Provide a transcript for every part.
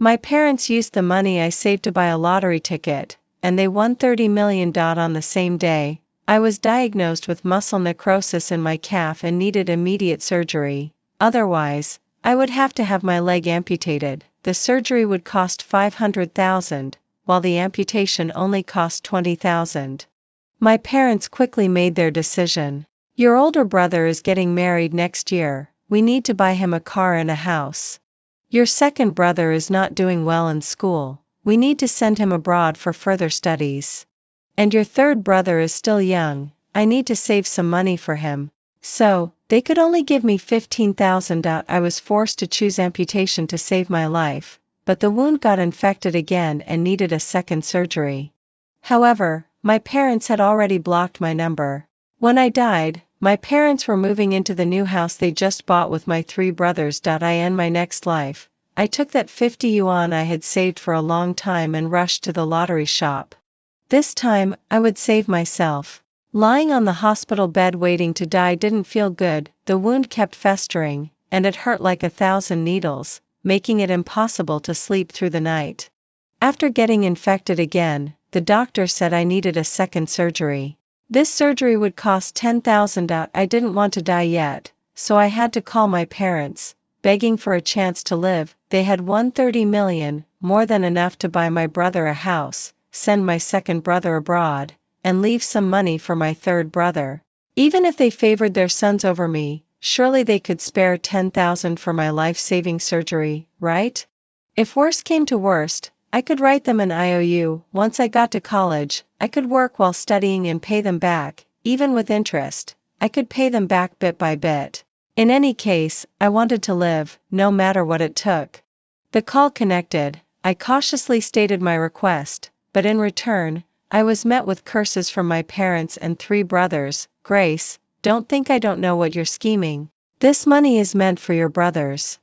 My parents used the money I saved to buy a lottery ticket, and they won $30 million on the same day. I was diagnosed with muscle necrosis in my calf and needed immediate surgery. Otherwise, I would have to have my leg amputated. The surgery would cost $500,000, while the amputation only cost $20,000. My parents quickly made their decision. Your older brother is getting married next year. We need to buy him a car and a house. Your second brother is not doing well in school. We need to send him abroad for further studies. And your third brother is still young. I need to save some money for him. So, they could only give me $15,000. I was forced to choose amputation to save my life, but the wound got infected again and needed a second surgery. However, my parents had already blocked my number. When I died, my parents were moving into the new house they just bought with my 3 brothers. I end my next life. I took that 50 yuan I had saved for a long time and rushed to the lottery shop. This time, I would save myself. Lying on the hospital bed waiting to die didn't feel good. The wound kept festering, and it hurt like 1,000 needles, making it impossible to sleep through the night. After getting infected again, the doctor said I needed a second surgery. This surgery would cost $10,000. I didn't want to die yet, so I had to call my parents, begging for a chance to live. They had won $30 million, more than enough to buy my brother a house, send my second brother abroad, and leave some money for my third brother. Even if they favored their sons over me, surely they could spare $10,000 for my life-saving surgery, right? If worst came to worst, I could write them an IOU. Once I got to college, I could work while studying and pay them back, even with interest. I could pay them back bit by bit. In any case, I wanted to live, no matter what it took. The call connected. I cautiously stated my request, but in return, I was met with curses from my parents and 3 brothers. Grace, don't think I don't know what you're scheming. This money is meant for your brothers.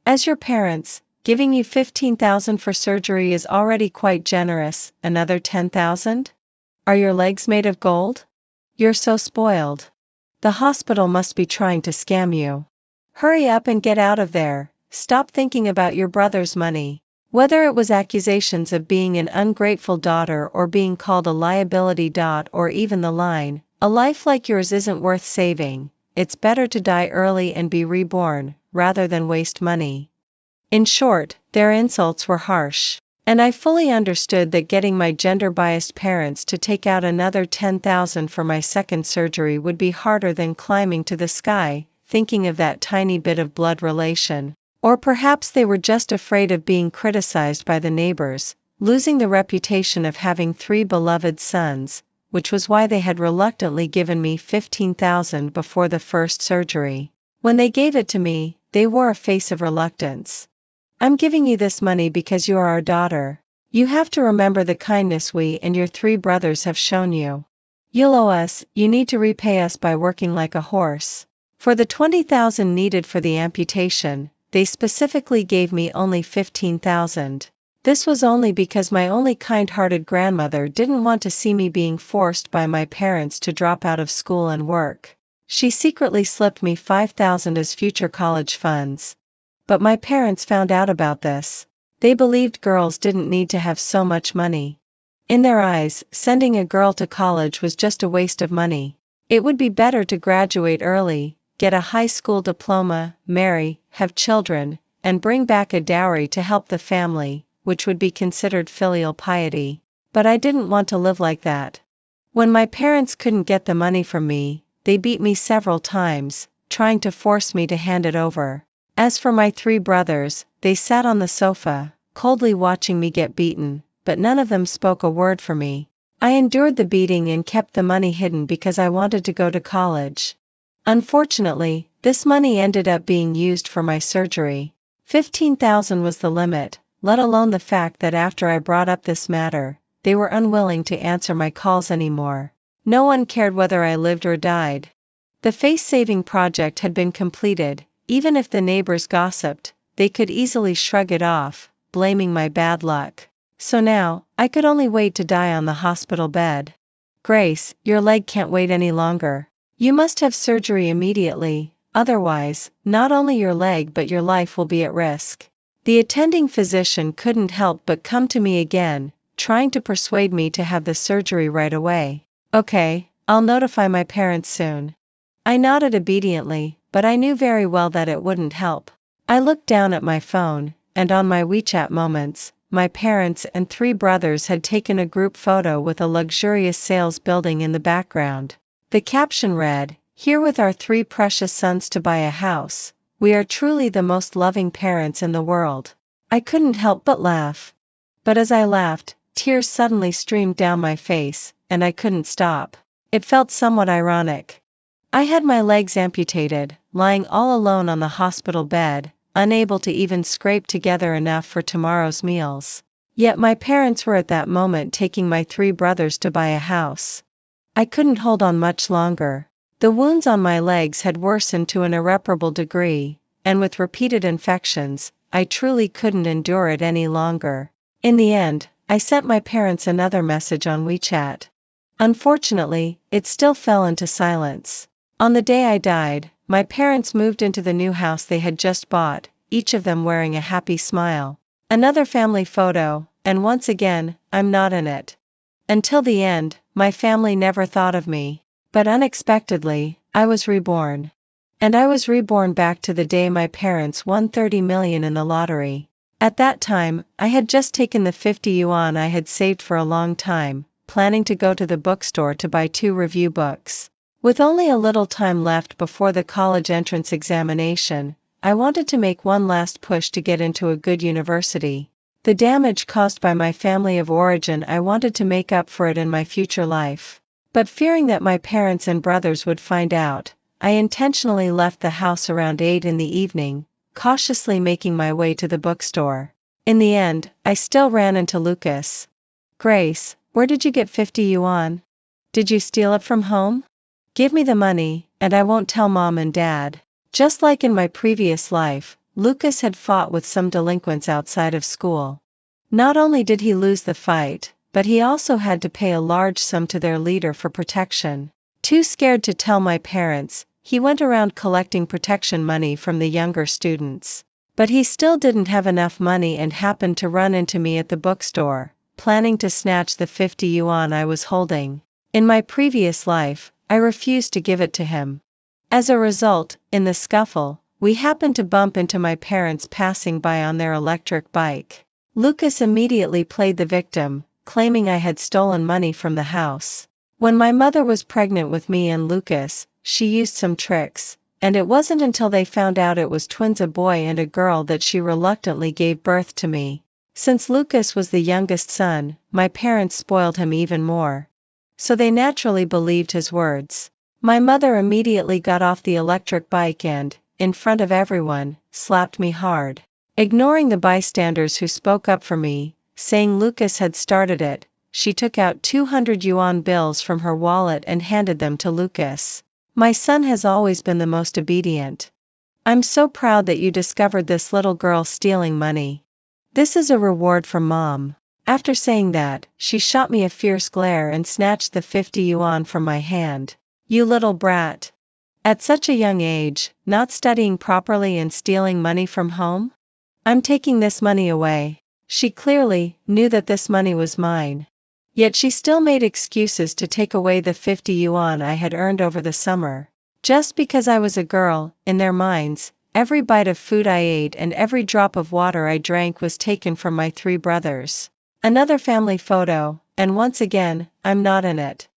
As your parents, giving you $15,000 for surgery is already quite generous. Another $10,000? Are your legs made of gold? You're so spoiled. The hospital must be trying to scam you. Hurry up and get out of there. Stop thinking about your brother's money. Whether it was accusations of being an ungrateful daughter or being called a liability. Or even the line, a life like yours isn't worth saving. It's better to die early and be reborn, rather than waste money. In short, their insults were harsh. And I fully understood that getting my gender-biased parents to take out another $10,000 for my second surgery would be harder than climbing to the sky, thinking of that tiny bit of blood relation. Or perhaps they were just afraid of being criticized by the neighbors, losing the reputation of having 3 beloved sons, which was why they had reluctantly given me $15,000 before the first surgery. When they gave it to me, they wore a face of reluctance. I'm giving you this money because you are our daughter. You have to remember the kindness we and your 3 brothers have shown you. You'll owe us. You need to repay us by working like a horse. For the $20,000 needed for the amputation, they specifically gave me only $15,000. This was only because my only kind-hearted grandmother didn't want to see me being forced by my parents to drop out of school and work. She secretly slipped me $5,000 as future college funds. But my parents found out about this. They believed girls didn't need to have so much money. In their eyes, sending a girl to college was just a waste of money. It would be better to graduate early, get a high school diploma, marry, have children, and bring back a dowry to help the family, which would be considered filial piety. But I didn't want to live like that. When my parents couldn't get the money from me, they beat me several times, trying to force me to hand it over. As for my 3 brothers, they sat on the sofa, coldly watching me get beaten, but none of them spoke a word for me. I endured the beating and kept the money hidden because I wanted to go to college. Unfortunately, this money ended up being used for my surgery. $15,000 was the limit, let alone the fact that after I brought up this matter, they were unwilling to answer my calls anymore. No one cared whether I lived or died. The face-saving project had been completed. Even if the neighbors gossiped, they could easily shrug it off, blaming my bad luck. So now, I could only wait to die on the hospital bed. Grace, your leg can't wait any longer. You must have surgery immediately, otherwise, not only your leg but your life will be at risk. The attending physician couldn't help but come to me again, trying to persuade me to have the surgery right away. Okay, I'll notify my parents soon. I nodded obediently, but I knew very well that it wouldn't help. I looked down at my phone, and on my WeChat moments, my parents and 3 brothers had taken a group photo with a luxurious sales building in the background. The caption read, "Here with our 3 precious sons to buy a house. We are truly the most loving parents in the world." I couldn't help but laugh. But as I laughed, tears suddenly streamed down my face, and I couldn't stop. It felt somewhat ironic. I had my legs amputated, lying all alone on the hospital bed, unable to even scrape together enough for tomorrow's meals. Yet my parents were at that moment taking my 3 brothers to buy a house. I couldn't hold on much longer. The wounds on my legs had worsened to an irreparable degree, and with repeated infections, I truly couldn't endure it any longer. In the end, I sent my parents another message on WeChat. Unfortunately, it still fell into silence. On the day I died, my parents moved into the new house they had just bought, each of them wearing a happy smile. Another family photo, and once again, I'm not in it. Until the end, my family never thought of me. But unexpectedly, I was reborn. And I was reborn back to the day my parents won 30 million in the lottery. At that time, I had just taken the 50 yuan I had saved for a long time, planning to go to the bookstore to buy 2 review books. With only a little time left before the college entrance examination, I wanted to make one last push to get into a good university. The damage caused by my family of origin, I wanted to make up for it in my future life. But fearing that my parents and brothers would find out, I intentionally left the house around 8 in the evening, cautiously making my way to the bookstore. In the end, I still ran into Lucas. "Grace, where did you get 50 yuan? Did you steal it from home? Give me the money, and I won't tell Mom and Dad." Just like in my previous life, Lucas had fought with some delinquents outside of school. Not only did he lose the fight, but he also had to pay a large sum to their leader for protection. Too scared to tell my parents, he went around collecting protection money from the younger students. But he still didn't have enough money and happened to run into me at the bookstore, planning to snatch the 50 yuan I was holding. In my previous life, I refused to give it to him. As a result, in the scuffle, we happened to bump into my parents passing by on their electric bike. Lucas immediately played the victim, claiming I had stolen money from the house. When my mother was pregnant with me and Lucas, she used some tricks, and it wasn't until they found out it was twins, a boy and a girl, that she reluctantly gave birth to me. Since Lucas was the youngest son, my parents spoiled him even more. So they naturally believed his words. My mother immediately got off the electric bike and, in front of everyone, slapped me hard. Ignoring the bystanders who spoke up for me, saying Lucas had started it, she took out 200 yuan bills from her wallet and handed them to Lucas. "My son has always been the most obedient. I'm so proud that you discovered this little girl stealing money. This is a reward from Mom." After saying that, she shot me a fierce glare and snatched the 50 yuan from my hand. "You little brat. At such a young age, not studying properly and stealing money from home? I'm taking this money away." She clearly knew that this money was mine. Yet she still made excuses to take away the 50 yuan I had earned over the summer. Just because I was a girl, in their minds, every bite of food I ate and every drop of water I drank was taken from my 3 brothers. Another family photo, and once again, I'm not in it.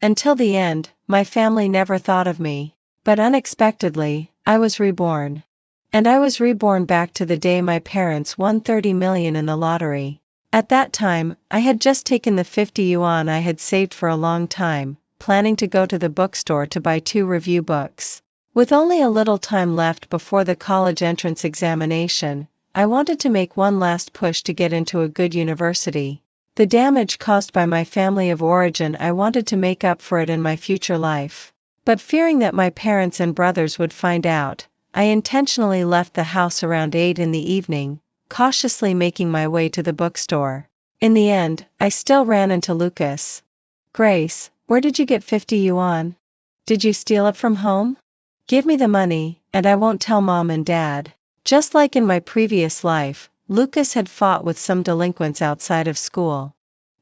Until the end, my family never thought of me. But unexpectedly, I was reborn. And I was reborn back to the day my parents won 30 million in the lottery. At that time, I had just taken the 50 yuan I had saved for a long time, planning to go to the bookstore to buy 2 review books. With only a little time left before the college entrance examination, I wanted to make one last push to get into a good university. The damage caused by my family of origin, I wanted to make up for it in my future life. But fearing that my parents and brothers would find out, I intentionally left the house around 8 in the evening, cautiously making my way to the bookstore. In the end, I still ran into Lucas. "Grace, where did you get 50 yuan? Did you steal it from home? Give me the money, and I won't tell Mom and Dad." Just like in my previous life, Lucas had fought with some delinquents outside of school.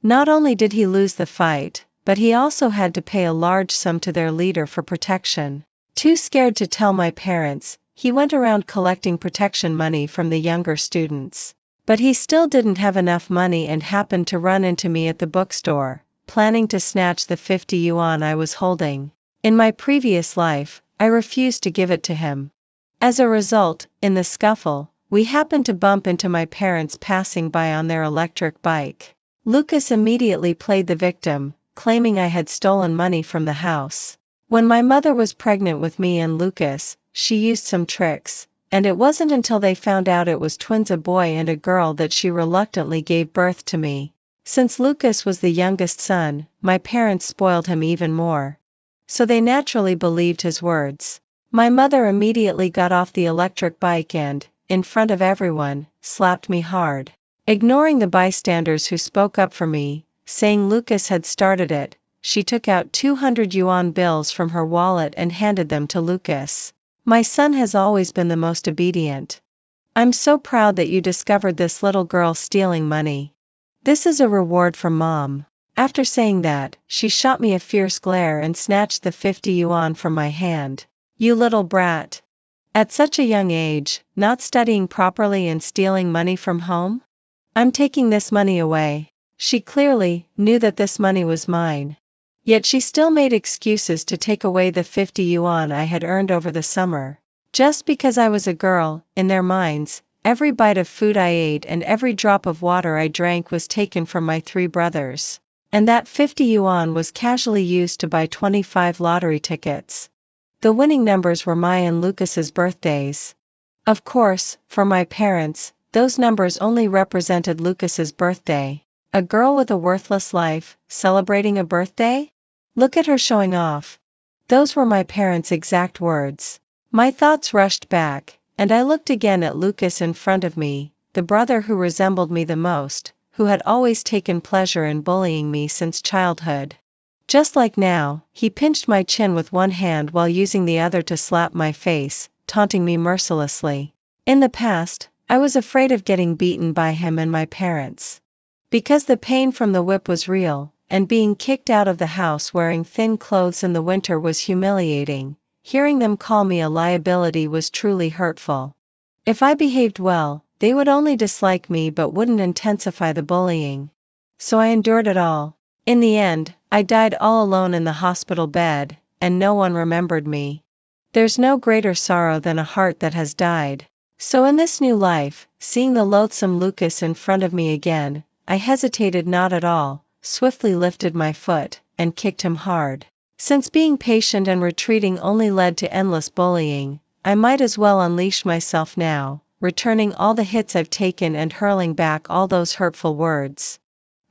Not only did he lose the fight, but he also had to pay a large sum to their leader for protection. Too scared to tell my parents, he went around collecting protection money from the younger students. But he still didn't have enough money and happened to run into me at the bookstore, planning to snatch the 50 yuan I was holding. In my previous life, I refused to give it to him. As a result, in the scuffle, we happened to bump into my parents passing by on their electric bike. Lucas immediately played the victim, claiming I had stolen money from the house. When my mother was pregnant with me and Lucas, she used some tricks, and it wasn't until they found out it was twins, a boy and a girl, that she reluctantly gave birth to me. Since Lucas was the youngest son, my parents spoiled him even more. So they naturally believed his words. My mother immediately got off the electric bike and, in front of everyone, slapped me hard. Ignoring the bystanders who spoke up for me, saying Lucas had started it, she took out 200 yuan bills from her wallet and handed them to Lucas. My son has always been the most obedient. I'm so proud that you discovered this little girl stealing money. This is a reward from Mom. After saying that, she shot me a fierce glare and snatched the 50 yuan from my hand. You little brat. At such a young age, not studying properly and stealing money from home? I'm taking this money away. She clearly knew that this money was mine. Yet she still made excuses to take away the 50 yuan I had earned over the summer. Just because I was a girl, in their minds, every bite of food I ate and every drop of water I drank was taken from my 3 brothers. And that 50 yuan was casually used to buy 25 lottery tickets. The winning numbers were my and Lucas's birthdays. Of course, for my parents, those numbers only represented Lucas's birthday. A girl with a worthless life, celebrating a birthday? Look at her showing off. Those were my parents' exact words. My thoughts rushed back, and I looked again at Lucas in front of me, the brother who resembled me the most, who had always taken pleasure in bullying me since childhood. Just like now, he pinched my chin with one hand while using the other to slap my face, taunting me mercilessly. In the past, I was afraid of getting beaten by him and my parents. Because the pain from the whip was real, and being kicked out of the house wearing thin clothes in the winter was humiliating, hearing them call me a liability was truly hurtful. If I behaved well, they would only dislike me but wouldn't intensify the bullying. So I endured it all. In the end, I died all alone in the hospital bed, and no one remembered me. There's no greater sorrow than a heart that has died. So in this new life, seeing the loathsome Lucas in front of me again, I hesitated not at all, swiftly lifted my foot, and kicked him hard. Since being patient and retreating only led to endless bullying, I might as well unleash myself now, returning all the hits I've taken and hurling back all those hurtful words.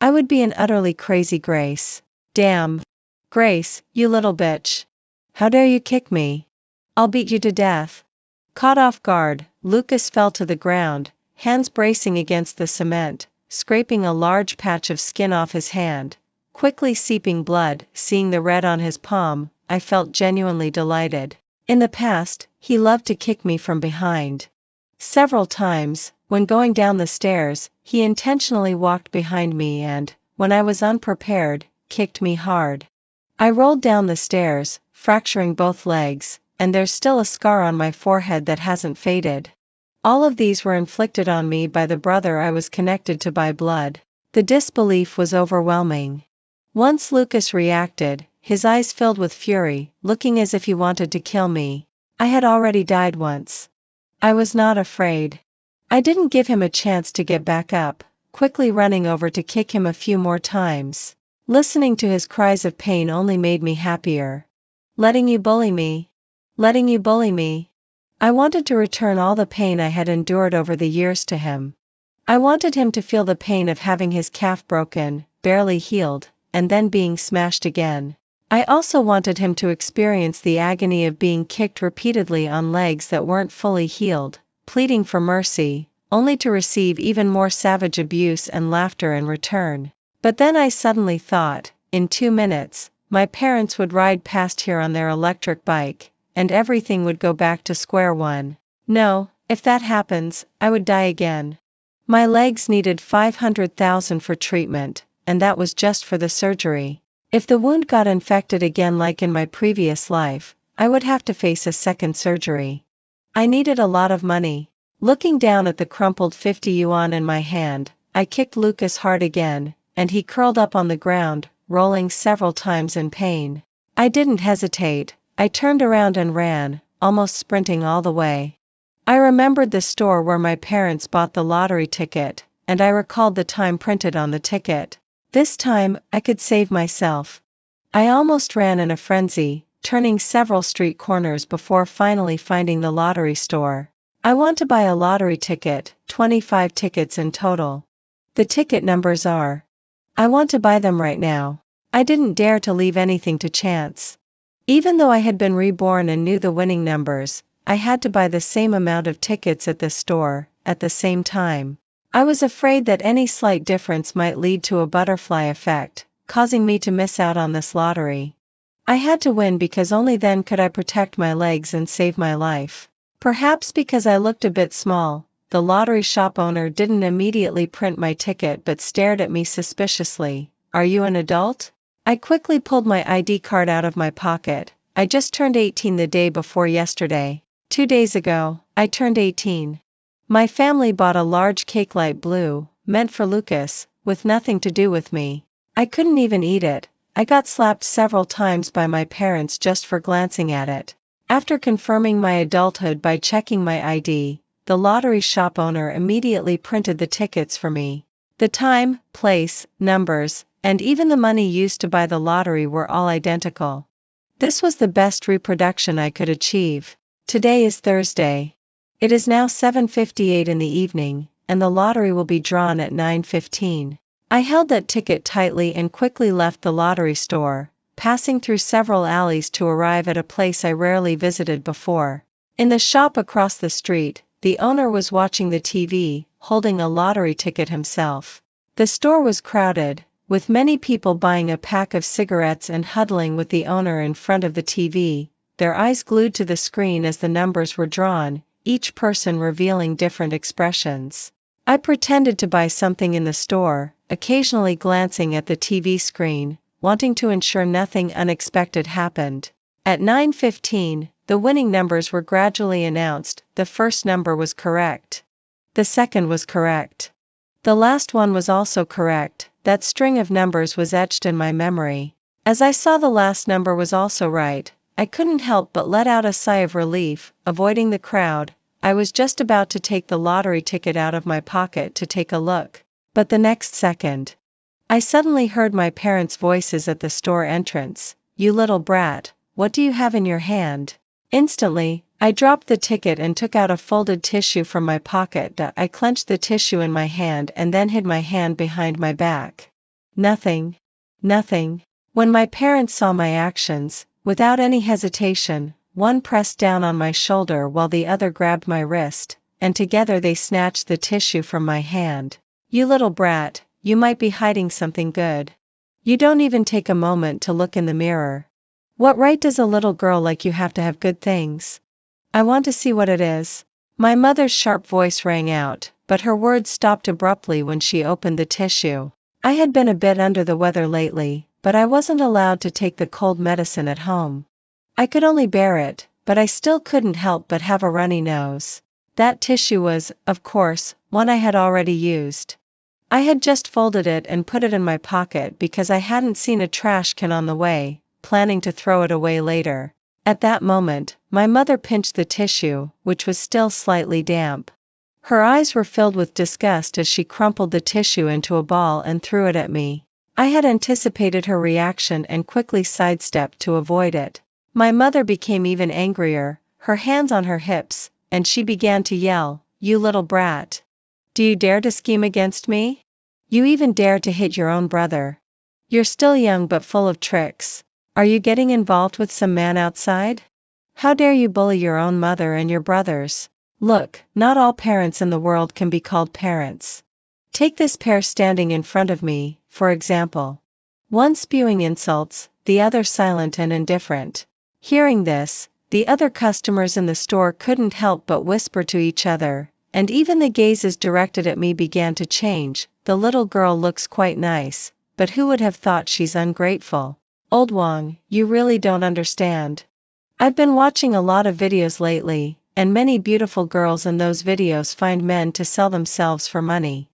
I would be an utterly crazy Grace. Damn. Grace, you little bitch. How dare you kick me? I'll beat you to death. Caught off guard, Lucas fell to the ground, hands bracing against the cement, scraping a large patch of skin off his hand, quickly seeping blood. Seeing the red on his palm, I felt genuinely delighted. In the past, he loved to kick me from behind. Several times, when going down the stairs, he intentionally walked behind me and, when I was unprepared, kicked me hard. I rolled down the stairs, fracturing both legs, and there's still a scar on my forehead that hasn't faded. All of these were inflicted on me by the brother I was connected to by blood. The disbelief was overwhelming. Once Lucas reacted, his eyes filled with fury, looking as if he wanted to kill me. I had already died once. I was not afraid. I didn't give him a chance to get back up, quickly running over to kick him a few more times. Listening to his cries of pain only made me happier. Letting you bully me. Letting you bully me. I wanted to return all the pain I had endured over the years to him. I wanted him to feel the pain of having his calf broken, barely healed, and then being smashed again. I also wanted him to experience the agony of being kicked repeatedly on legs that weren't fully healed, pleading for mercy, only to receive even more savage abuse and laughter in return. But then I suddenly thought, in 2 minutes, my parents would ride past here on their electric bike, and everything would go back to square one. No, if that happens, I would die again. My legs needed 500,000 for treatment, and that was just for the surgery. If the wound got infected again like in my previous life, I would have to face a second surgery. I needed a lot of money. Looking down at the crumpled 50 yuan in my hand, I kicked Lucas hard again, and he curled up on the ground, rolling several times in pain. I didn't hesitate, I turned around and ran, almost sprinting all the way. I remembered the store where my parents bought the lottery ticket, and I recalled the time printed on the ticket. This time, I could save myself. I almost ran in a frenzy, turning several street corners before finally finding the lottery store. I want to buy a lottery ticket, 25 tickets in total. The ticket numbers are. I want to buy them right now. I didn't dare to leave anything to chance. Even though I had been reborn and knew the winning numbers, I had to buy the same amount of tickets at the store, at the same time. I was afraid that any slight difference might lead to a butterfly effect, causing me to miss out on this lottery. I had to win because only then could I protect my legs and save my life. Perhaps because I looked a bit small, the lottery shop owner didn't immediately print my ticket but stared at me suspiciously. Are you an adult? I quickly pulled my ID card out of my pocket. I just turned 18 the day before yesterday. 2 days ago, I turned 18. My family bought a large cake light blue, meant for Lucas, with nothing to do with me. I couldn't even eat it. I got slapped several times by my parents just for glancing at it. After confirming my adulthood by checking my ID, the lottery shop owner immediately printed the tickets for me. The time, place, numbers, and even the money used to buy the lottery were all identical. This was the best reproduction I could achieve. Today is Thursday. It is now 7:58 in the evening, and the lottery will be drawn at 9:15. I held that ticket tightly and quickly left the lottery store, passing through several alleys to arrive at a place I rarely visited before. In the shop across the street, the owner was watching the TV, holding a lottery ticket himself. The store was crowded, with many people buying a pack of cigarettes and huddling with the owner in front of the TV, their eyes glued to the screen as the numbers were drawn, each person revealing different expressions. I pretended to buy something in the store, occasionally glancing at the TV screen, wanting to ensure nothing unexpected happened. At 9:15, the winning numbers were gradually announced. The first number was correct. The second was correct. The last one was also correct. That string of numbers was etched in my memory. As I saw the last number was also right, I couldn't help but let out a sigh of relief. Avoiding the crowd, I was just about to take the lottery ticket out of my pocket to take a look. But the next second, I suddenly heard my parents' voices at the store entrance. You little brat, what do you have in your hand? Instantly, I dropped the ticket and took out a folded tissue from my pocket. I clenched the tissue in my hand and then hid my hand behind my back. Nothing. Nothing. When my parents saw my actions, without any hesitation, one pressed down on my shoulder while the other grabbed my wrist, and together they snatched the tissue from my hand. You little brat, you might be hiding something good. You don't even take a moment to look in the mirror. What right does a little girl like you have to have good things? I want to see what it is. My mother's sharp voice rang out, but her words stopped abruptly when she opened the tissue. I had been a bit under the weather lately, but I wasn't allowed to take the cold medicine at home. I could only bear it, but I still couldn't help but have a runny nose. That tissue was, of course, one I had already used. I had just folded it and put it in my pocket because I hadn't seen a trash can on the way, planning to throw it away later. At that moment, my mother pinched the tissue, which was still slightly damp. Her eyes were filled with disgust as she crumpled the tissue into a ball and threw it at me. I had anticipated her reaction and quickly sidestepped to avoid it. My mother became even angrier, her hands on her hips, and she began to yell, You little brat! Do you dare to scheme against me? You even dare to hit your own brother. You're still young but full of tricks. Are you getting involved with some man outside? How dare you bully your own mother and your brothers? Look, not all parents in the world can be called parents. Take this pair standing in front of me, for example. One spewing insults, the other silent and indifferent. Hearing this, the other customers in the store couldn't help but whisper to each other, and even the gazes directed at me began to change. The little girl looks quite nice, but who would have thought she's ungrateful? Old Wang, you really don't understand. I've been watching a lot of videos lately, and many beautiful girls in those videos find men to sell themselves for money.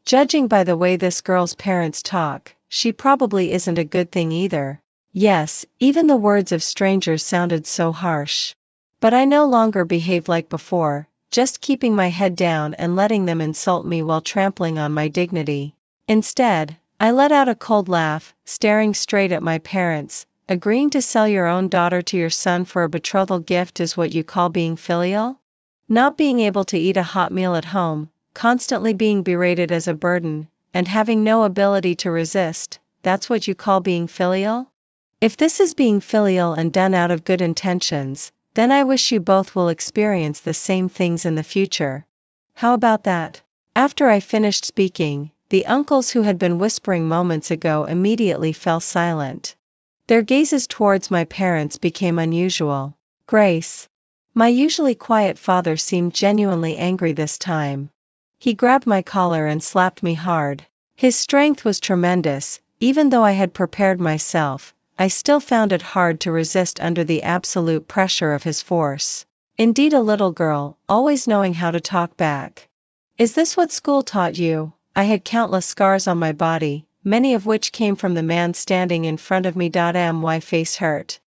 Judging by the way this girl's parents talk, she probably isn't a good thing either. Yes, even the words of strangers sounded so harsh. But I no longer behaved like before, just keeping my head down and letting them insult me while trampling on my dignity. Instead, I let out a cold laugh, staring straight at my parents. Agreeing to sell your own daughter to your son for a betrothal gift is what you call being filial? Not being able to eat a hot meal at home, constantly being berated as a burden, and having no ability to resist, that's what you call being filial? If this is being filial and done out of good intentions, then I wish you both will experience the same things in the future. How about that? After I finished speaking, the uncles who had been whispering moments ago immediately fell silent. Their gazes towards my parents became unusual. Grace. My usually quiet father seemed genuinely angry this time. He grabbed my collar and slapped me hard. His strength was tremendous. Even though I had prepared myself, I still found it hard to resist under the absolute pressure of his force. Indeed, a little girl, always knowing how to talk back. Is this what school taught you? I had countless scars on my body, many of which came from the man standing in front of me. My face hurt.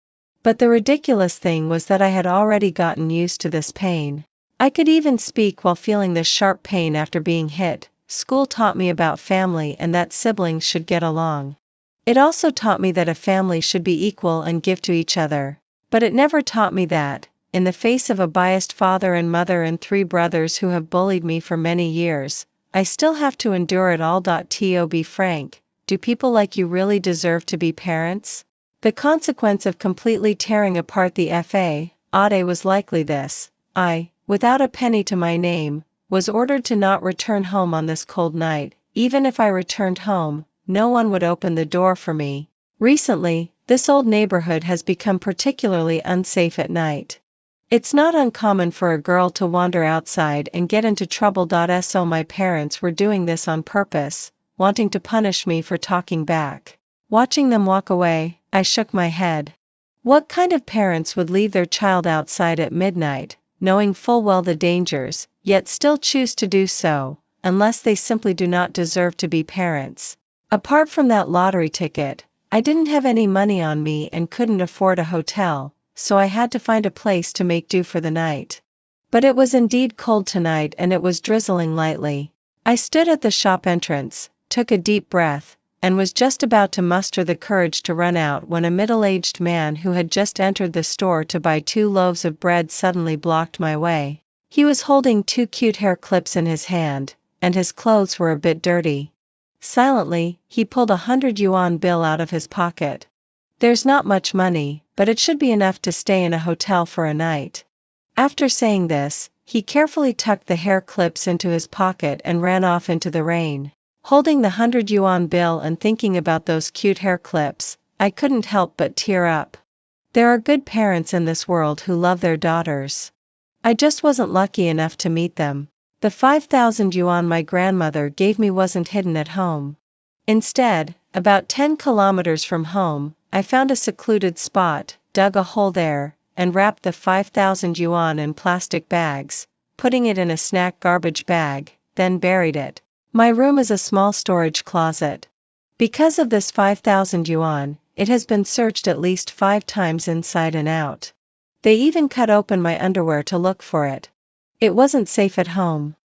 But the ridiculous thing was that I had already gotten used to this pain. I could even speak while feeling this sharp pain after being hit. School taught me about family and that siblings should get along. It also taught me that a family should be equal and give to each other. But it never taught me that, in the face of a biased father and mother and 3 brothers who have bullied me for many years, I still have to endure it all. To be frank, do people like you really deserve to be parents? The consequence of completely tearing apart the vowed was likely this. I, without a penny to my name, was ordered to not return home on this cold night. Even if I returned home, no one would open the door for me. Recently, this old neighborhood has become particularly unsafe at night. It's not uncommon for a girl to wander outside and get into trouble. So my parents were doing this on purpose, wanting to punish me for talking back. Watching them walk away, I shook my head. What kind of parents would leave their child outside at midnight, knowing full well the dangers, yet still choose to do so, unless they simply do not deserve to be parents? Apart from that lottery ticket, I didn't have any money on me and couldn't afford a hotel, so I had to find a place to make do for the night. But it was indeed cold tonight and it was drizzling lightly. I stood at the shop entrance, took a deep breath, and was just about to muster the courage to run out when a middle-aged man who had just entered the store to buy 2 loaves of bread suddenly blocked my way. He was holding 2 cute hair clips in his hand, and his clothes were a bit dirty. Silently, he pulled a 100 yuan bill out of his pocket. There's not much money, but it should be enough to stay in a hotel for a night. After saying this, he carefully tucked the hair clips into his pocket and ran off into the rain. Holding the 100 yuan bill and thinking about those cute hair clips, I couldn't help but tear up. There are good parents in this world who love their daughters. I just wasn't lucky enough to meet them. The 5,000 yuan my grandmother gave me wasn't hidden at home. Instead, about 10 kilometers from home, I found a secluded spot, dug a hole there, and wrapped the 5,000 yuan in plastic bags, putting it in a snack garbage bag, then buried it. My room is a small storage closet. Because of this 5,000 yuan, it has been searched at least 5 times inside and out. They even cut open my underwear to look for it. It wasn't safe at home.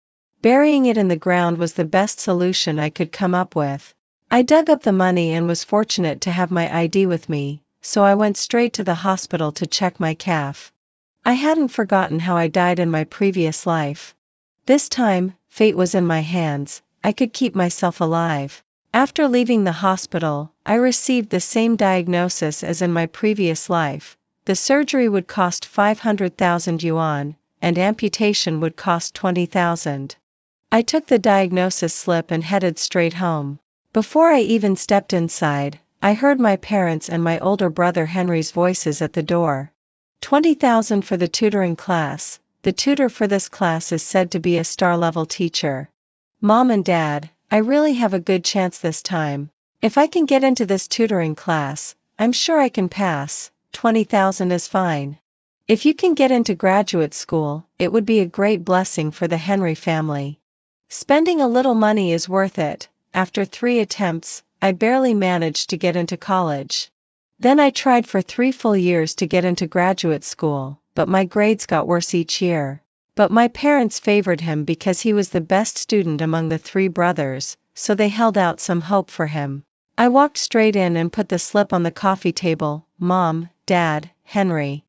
Burying it in the ground was the best solution I could come up with. I dug up the money and was fortunate to have my ID with me, so I went straight to the hospital to check my calf. I hadn't forgotten how I died in my previous life. This time, fate was in my hands. I could keep myself alive. After leaving the hospital, I received the same diagnosis as in my previous life. The surgery would cost 500,000 yuan, and amputation would cost 20,000. I took the diagnosis slip and headed straight home. Before I even stepped inside, I heard my parents and my older brother Henry's voices at the door. 20,000 for the tutoring class, The tutor for this class is said to be a star-level teacher. Mom and Dad, I really have a good chance this time. If I can get into this tutoring class, I'm sure I can pass. 20,000 is fine. If you can get into graduate school, it would be a great blessing for the Henry family. Spending a little money is worth it. After 3 attempts, I barely managed to get into college. Then I tried for 3 full years to get into graduate school, but my grades got worse each year. But my parents favored him because he was the best student among the 3 brothers, so they held out some hope for him. I walked straight in and put the slip on the coffee table. Mom, Dad, Henry.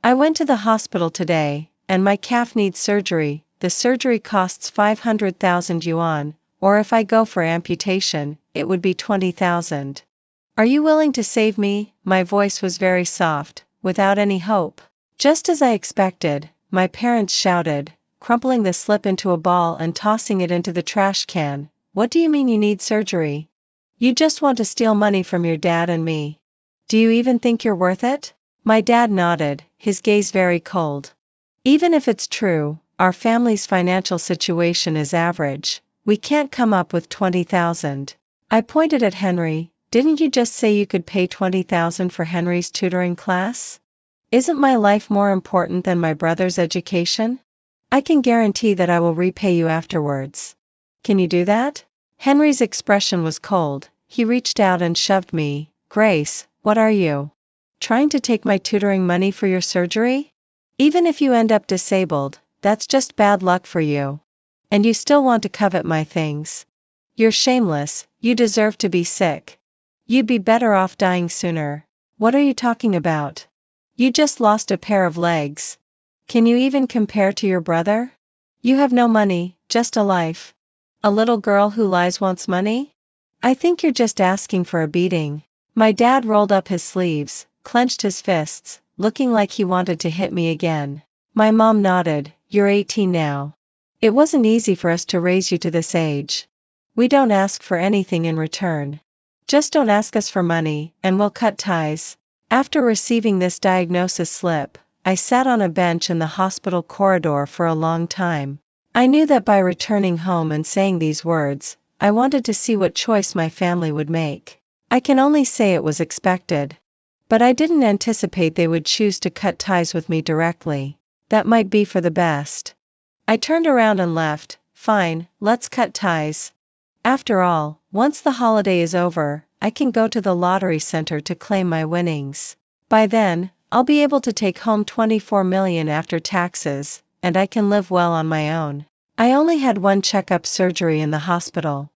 I went to the hospital today, and my calf needs surgery. The surgery costs 500,000 yuan, or if I go for amputation, it would be 20,000. Are you willing to save me? My voice was very soft, without any hope. Just as I expected, my parents shouted, crumpling the slip into a ball and tossing it into the trash can. What do you mean you need surgery? You just want to steal money from your dad and me. Do you even think you're worth it? My dad nodded, his gaze very cold. Even if it's true, our family's financial situation is average. We can't come up with 20,000. I pointed at Henry. Didn't you just say you could pay 20,000 for Henry's tutoring class? Isn't my life more important than my brother's education? I can guarantee that I will repay you afterwards. Can you do that? Henry's expression was cold. He reached out and shoved me. Grace, what are you? Trying to take my tutoring money for your surgery? Even if you end up disabled, that's just bad luck for you. And you still want to covet my things. You're shameless, you deserve to be sick. You'd be better off dying sooner. What are you talking about? You just lost a pair of legs. Can you even compare to your brother? You have no money, just a life. A little girl who lies wants money? I think you're just asking for a beating. My dad rolled up his sleeves, clenched his fists, looking like he wanted to hit me again. My mom nodded. You're 18 now. It wasn't easy for us to raise you to this age. We don't ask for anything in return. Just don't ask us for money, and we'll cut ties. After receiving this diagnosis slip, I sat on a bench in the hospital corridor for a long time. I knew that by returning home and saying these words, I wanted to see what choice my family would make. I can only say it was expected. But I didn't anticipate they would choose to cut ties with me directly. That might be for the best. I turned around and left. Fine, let's cut ties. After all, once the holiday is over, I can go to the lottery center to claim my winnings. By then, I'll be able to take home 24 million after taxes, and I can live well on my own. I only had 1 checkup surgery in the hospital.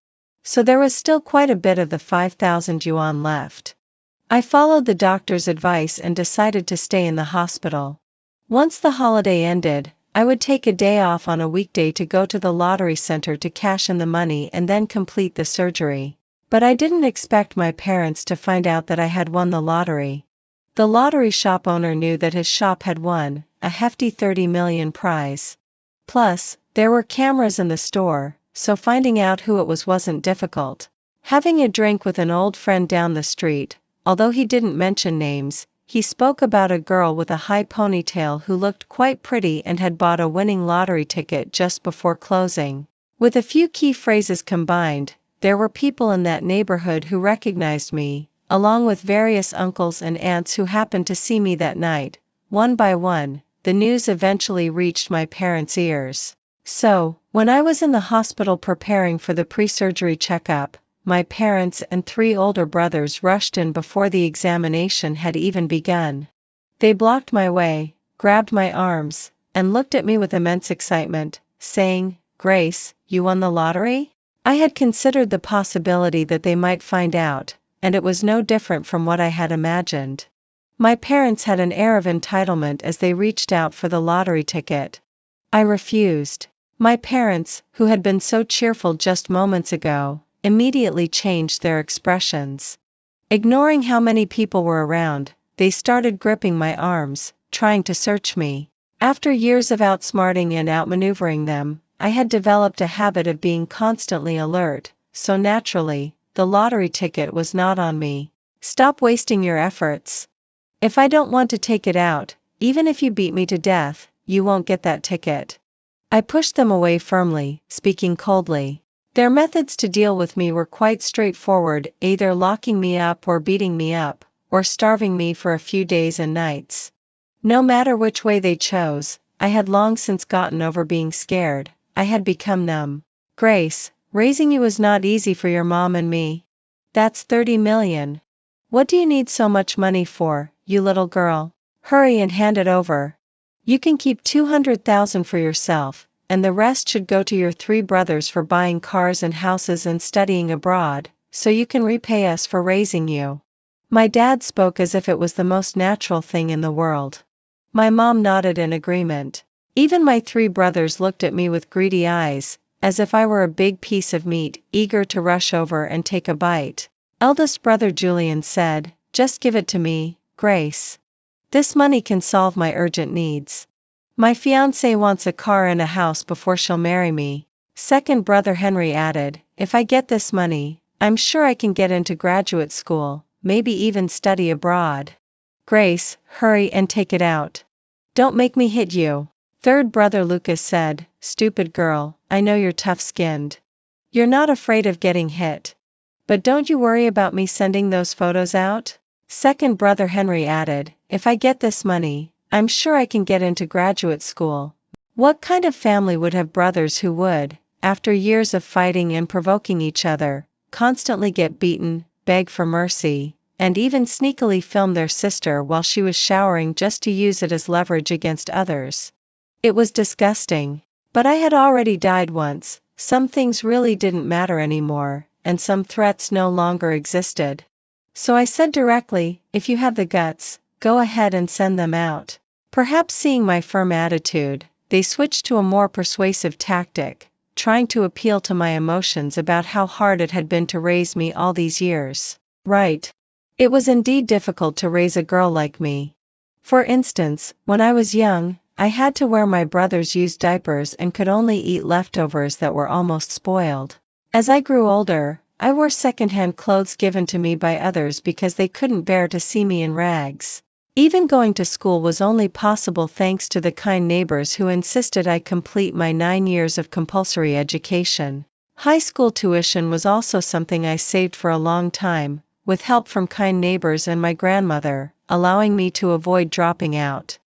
So there was still quite a bit of the 5,000 yuan left. I followed the doctor's advice and decided to stay in the hospital. Once the holiday ended, I would take a day off on a weekday to go to the lottery center to cash in the money and then complete the surgery. But I didn't expect my parents to find out that I had won the lottery. The lottery shop owner knew that his shop had won a hefty 30 million prize. Plus, there were cameras in the store, so finding out who it was wasn't difficult. Having a drink with an old friend down the street, although he didn't mention names, he spoke about a girl with a high ponytail who looked quite pretty and had bought a winning lottery ticket just before closing. With a few key phrases combined, there were people in that neighborhood who recognized me, along with various uncles and aunts who happened to see me that night. One by one, the news eventually reached my parents' ears. So, when I was in the hospital preparing for the pre-surgery checkup, my parents and 3 older brothers rushed in before the examination had even begun. They blocked my way, grabbed my arms, and looked at me with immense excitement, saying, "Grace, you won the lottery?" I had considered the possibility that they might find out, and it was no different from what I had imagined. My parents had an air of entitlement as they reached out for the lottery ticket. I refused. My parents, who had been so cheerful just moments ago, immediately changed their expressions. Ignoring how many people were around, they started gripping my arms, trying to search me. After years of outsmarting and outmaneuvering them, I had developed a habit of being constantly alert, so naturally, the lottery ticket was not on me. Stop wasting your efforts. If I don't want to take it out, even if you beat me to death, you won't get that ticket. I pushed them away firmly, speaking coldly. Their methods to deal with me were quite straightforward, either locking me up or beating me up, or starving me for a few days and nights. No matter which way they chose, I had long since gotten over being scared. I had become numb. Grace, raising you was not easy for your mom and me. That's 30 million. What do you need so much money for, you little girl? Hurry and hand it over. You can keep 200,000 for yourself, and the rest should go to your 3 brothers for buying cars and houses and studying abroad, so you can repay us for raising you. My dad spoke as if it was the most natural thing in the world. My mom nodded in agreement. Even my 3 brothers looked at me with greedy eyes, as if I were a big piece of meat, eager to rush over and take a bite. Eldest brother Julian said, "Just give it to me, Grace. This money can solve my urgent needs. My fiancé wants a car and a house before she'll marry me." Second brother Henry added, "If I get this money, I'm sure I can get into graduate school, maybe even study abroad." Grace, hurry and take it out. Don't make me hit you. Third brother Lucas said, "Stupid girl, I know you're tough-skinned. You're not afraid of getting hit. But don't you worry about me sending those photos out?" Second brother Henry added, "If I get this money, I'm sure I can get into graduate school." What kind of family would have brothers who would, after years of fighting and provoking each other, constantly get beaten, beg for mercy, and even sneakily film their sister while she was showering just to use it as leverage against others? It was disgusting. But I had already died once, some things really didn't matter anymore, and some threats no longer existed. So I said directly, "If you have the guts, go ahead and send them out." Perhaps seeing my firm attitude, they switched to a more persuasive tactic, trying to appeal to my emotions about how hard it had been to raise me all these years. Right. It was indeed difficult to raise a girl like me. For instance, when I was young, I had to wear my brother's used diapers and could only eat leftovers that were almost spoiled. As I grew older, I wore second-hand clothes given to me by others because they couldn't bear to see me in rags. Even going to school was only possible thanks to the kind neighbors who insisted I complete my 9 years of compulsory education. High school tuition was also something I saved for a long time, with help from kind neighbors and my grandmother, allowing me to avoid dropping out.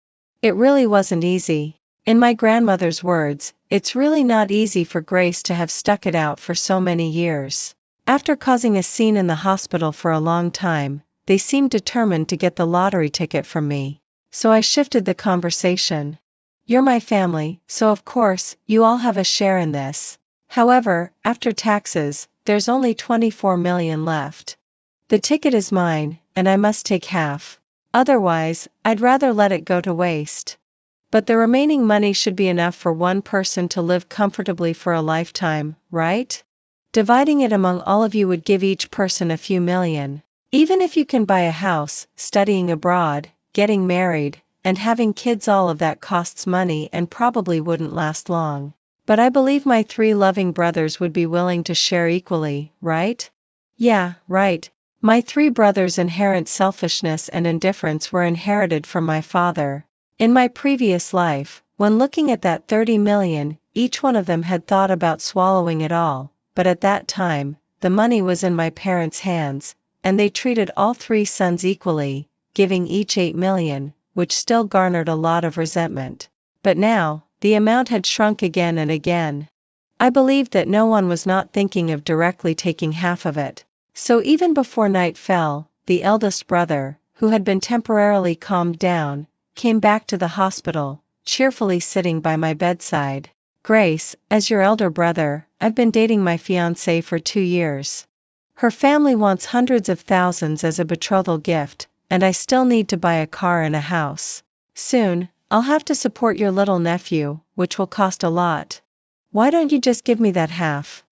It really wasn't easy. In my grandmother's words, "It's really not easy for Grace to have stuck it out for so many years." After causing a scene in the hospital for a long time, they seemed determined to get the lottery ticket from me. So I shifted the conversation. "You're my family, so of course, you all have a share in this. However, after taxes, there's only 24 million left. The ticket is mine, and I must take half. Otherwise, I'd rather let it go to waste. But the remaining money should be enough for one person to live comfortably for a lifetime, right? Dividing it among all of you would give each person a few million. Even if you can buy a house, studying abroad, getting married, and having kids, all of that costs money and probably wouldn't last long. But I believe my 3 loving brothers would be willing to share equally, right?" "Yeah, right. My 3 brothers' inherent selfishness and indifference were inherited from my father. In my previous life, when looking at that 30 million, each one of them had thought about swallowing it all, but at that time, the money was in my parents' hands, and they treated all 3 sons equally, giving each 8 million, which still garnered a lot of resentment. But now, the amount had shrunk again and again. I believed that no one was not thinking of directly taking half of it. So even before night fell, the eldest brother, who had been temporarily calmed down, came back to the hospital, cheerfully sitting by my bedside. "Grace, as your elder brother, I've been dating my fiancée for 2 years. Her family wants hundreds of thousands as a betrothal gift, and I still need to buy a car and a house. Soon, I'll have to support your little nephew, which will cost a lot. Why don't you just give me that half?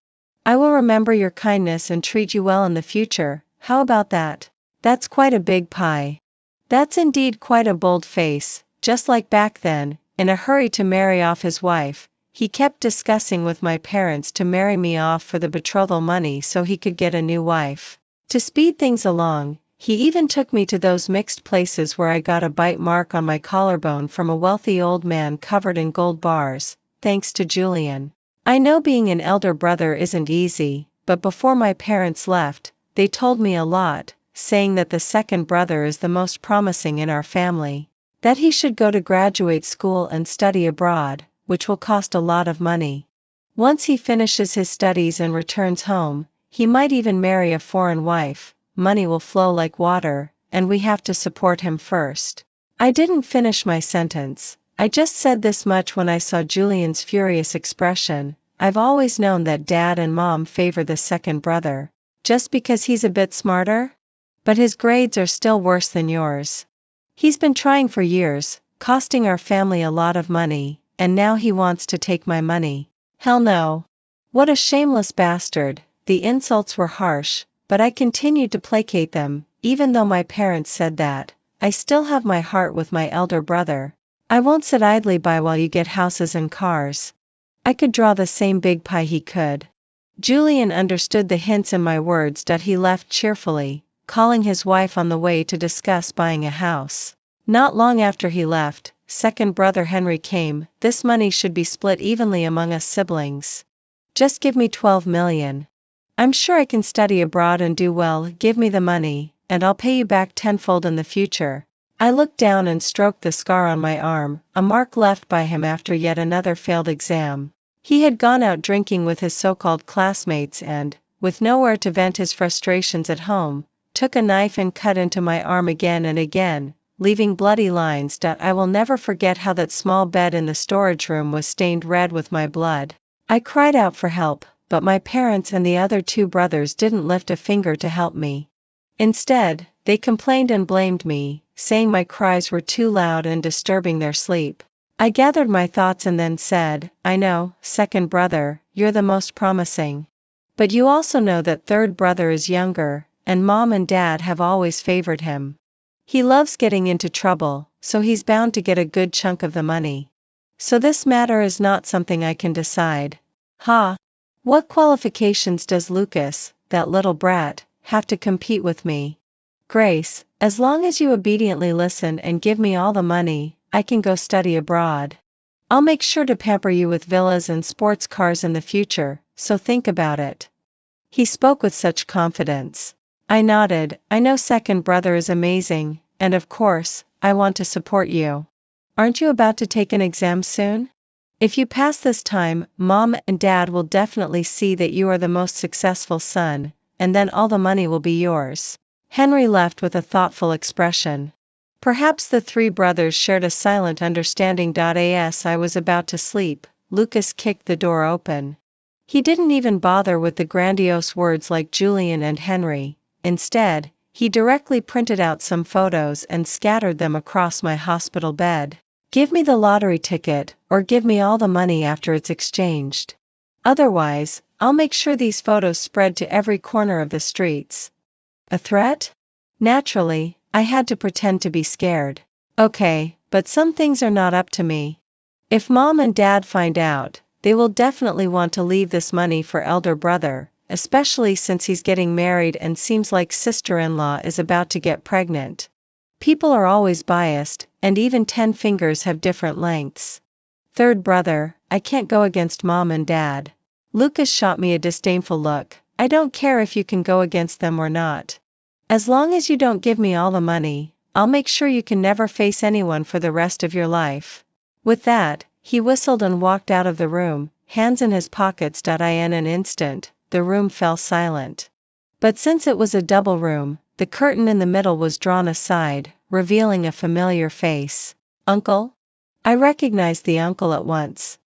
I will remember your kindness and treat you well in the future. How about that? That's quite a big pie." That's indeed quite a bold face. Just like back then, in a hurry to marry off his wife, he kept discussing with my parents to marry me off for the betrothal money so he could get a new wife. To speed things along, He even took me to those mixed places where I got a bite mark on my collarbone from a wealthy old man covered in gold bars, thanks to Julian. I know being an elder brother isn't easy, but before my parents left, they told me a lot, saying that the second brother is the most promising in our family, that he should go to graduate school and study abroad, which will cost a lot of money. Once he finishes his studies and returns home, he might even marry a foreign wife. Money will flow like water, and we have to support him first. I didn't finish my sentence. I just said this much when I saw Julian's furious expression. I've always known that Dad and Mom favor the second brother. Just because he's a bit smarter? But his grades are still worse than yours. He's been trying for years, costing our family a lot of money, and now he wants to take my money. Hell no. What a shameless bastard. The insults were harsh, but I continued to placate them. Even though my parents said that, I still have my heart with my elder brother. I won't sit idly by while you get houses and cars. I could draw the same big pie he could. Julian understood the hints in my words that he left cheerfully, calling his wife on the way to discuss buying a house. Not long after he left, second brother Henry came. This money should be split evenly among us siblings. Just give me 12 million. I'm sure I can study abroad and do well. Give me the money, and I'll pay you back tenfold in the future. I looked down and stroked the scar on my arm, a mark left by him after yet another failed exam. He had gone out drinking with his so-called classmates and, with nowhere to vent his frustrations at home, took a knife and cut into my arm again and again, leaving bloody lines that I will never forget. How that small bed in the storage room was stained red with my blood. I cried out for help, but my parents and the other two brothers didn't lift a finger to help me. Instead, they complained and blamed me, saying my cries were too loud and disturbing their sleep. I gathered my thoughts and then said, I know, second brother, you're the most promising. But you also know that third brother is younger, and Mom and Dad have always favored him. He loves getting into trouble, so he's bound to get a good chunk of the money. So this matter is not something I can decide. Ha! What qualifications does Lucas, that little brat, have to compete with me? Grace, as long as you obediently listen and give me all the money, I can go study abroad. I'll make sure to pamper you with villas and sports cars in the future, so think about it. He spoke with such confidence. I nodded. I know second brother is amazing, and of course, I want to support you. Aren't you about to take an exam soon? If you pass this time, Mom and Dad will definitely see that you are the most successful son, and then all the money will be yours. Henry left with a thoughtful expression. Perhaps the three brothers shared a silent understanding. As I was about to sleep, Lucas kicked the door open. He didn't even bother with the grandiose words like Julian and Henry. Instead, he directly printed out some photos and scattered them across my hospital bed. Give me the lottery ticket, or give me all the money after it's exchanged. Otherwise, I'll make sure these photos spread to every corner of the streets. A threat? Naturally, I had to pretend to be scared. Okay, but some things are not up to me. If Mom and Dad find out, they will definitely want to leave this money for elder brother, especially since he's getting married and seems like sister-in-law is about to get pregnant. People are always biased, and even 10 fingers have different lengths. Third brother, I can't go against Mom and Dad. Lucas shot me a disdainful look. I don't care if you can go against them or not. As long as you don't give me all the money, I'll make sure you can never face anyone for the rest of your life. With that, he whistled and walked out of the room, hands in his pockets. In an instant, the room fell silent. But since it was a double room, the curtain in the middle was drawn aside, revealing a familiar face. Uncle? I recognized the uncle at once.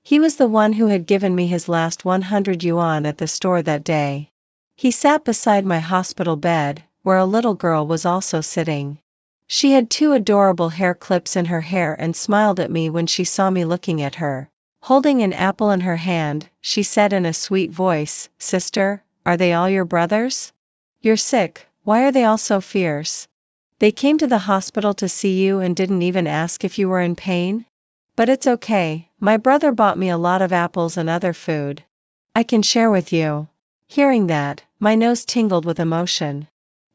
He was the one who had given me his last 100 yuan at the store that day. He sat beside my hospital bed, where a little girl was also sitting. She had 2 adorable hair clips in her hair and smiled at me when she saw me looking at her. Holding an apple in her hand, she said in a sweet voice, Sister, are they all your brothers? You're sick, why are they all so fierce? They came to the hospital to see you and didn't even ask if you were in pain? But it's okay, my brother bought me a lot of apples and other food. I can share with you. Hearing that, my nose tingled with emotion.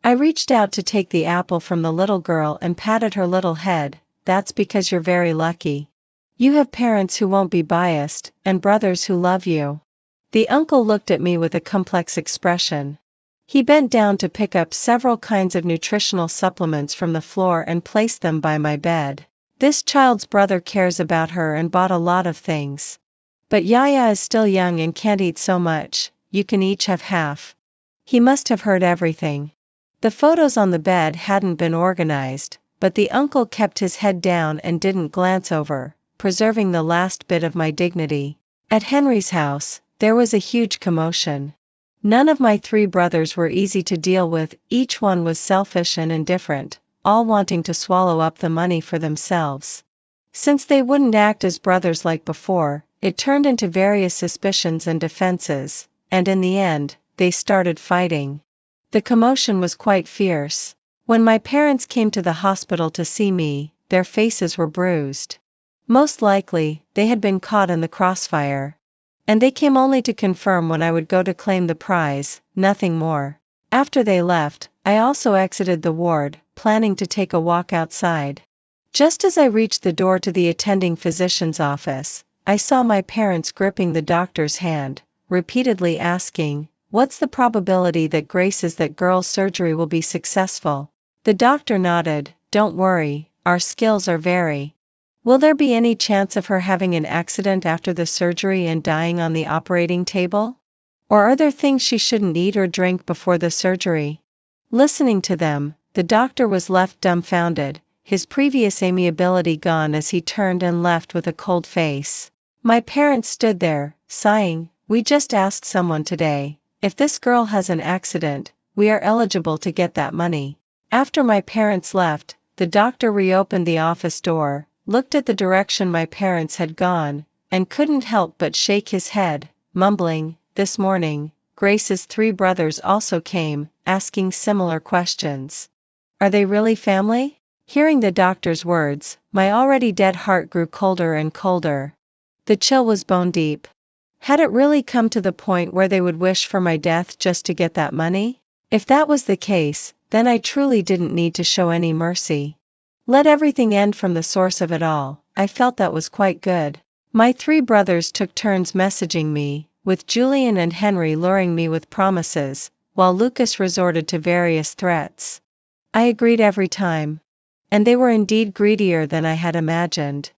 I reached out to take the apple from the little girl and patted her little head. That's because you're very lucky. You have parents who won't be biased, and brothers who love you. The uncle looked at me with a complex expression. He bent down to pick up several kinds of nutritional supplements from the floor and placed them by my bed. This child's brother cares about her and bought a lot of things. But Yaya is still young and can't eat so much, you can each have half. He must have heard everything. The photos on the bed hadn't been organized, but the uncle kept his head down and didn't glance over, preserving the last bit of my dignity. At Henry's house, there was a huge commotion. None of my 3 brothers were easy to deal with, each one was selfish and indifferent, all wanting to swallow up the money for themselves. Since they wouldn't act as brothers like before, it turned into various suspicions and defenses, and in the end, they started fighting. The commotion was quite fierce. When my parents came to the hospital to see me, their faces were bruised. Most likely, they had been caught in the crossfire. And they came only to confirm when I would go to claim the prize, nothing more. After they left, I also exited the ward, planning to take a walk outside. Just as I reached the door to the attending physician's office, I saw my parents gripping the doctor's hand, repeatedly asking, "What's the probability that Grace's that girl's surgery will be successful?" The doctor nodded, "Don't worry, our skills are very. Will there be any chance of her having an accident after the surgery and dying on the operating table? Or are there things she shouldn't eat or drink before the surgery?" Listening to them, the doctor was left dumbfounded, his previous amiability gone as he turned and left with a cold face. My parents stood there, sighing. "We just asked someone today, if this girl has an accident, we are eligible to get that money." After my parents left, the doctor reopened the office door, looked at the direction my parents had gone, and couldn't help but shake his head, mumbling, "This morning, Grace's 3 brothers also came, asking similar questions. Are they really family?" Hearing the doctor's words, my already dead heart grew colder and colder. The chill was bone deep. Had it really come to the point where they would wish for my death just to get that money? If that was the case, then I truly didn't need to show any mercy. Let everything end from the source of it all. I felt that was quite good. My 3 brothers took turns messaging me, with Julian and Henry luring me with promises, while Lucas resorted to various threats. I agreed every time. And they were indeed greedier than I had imagined.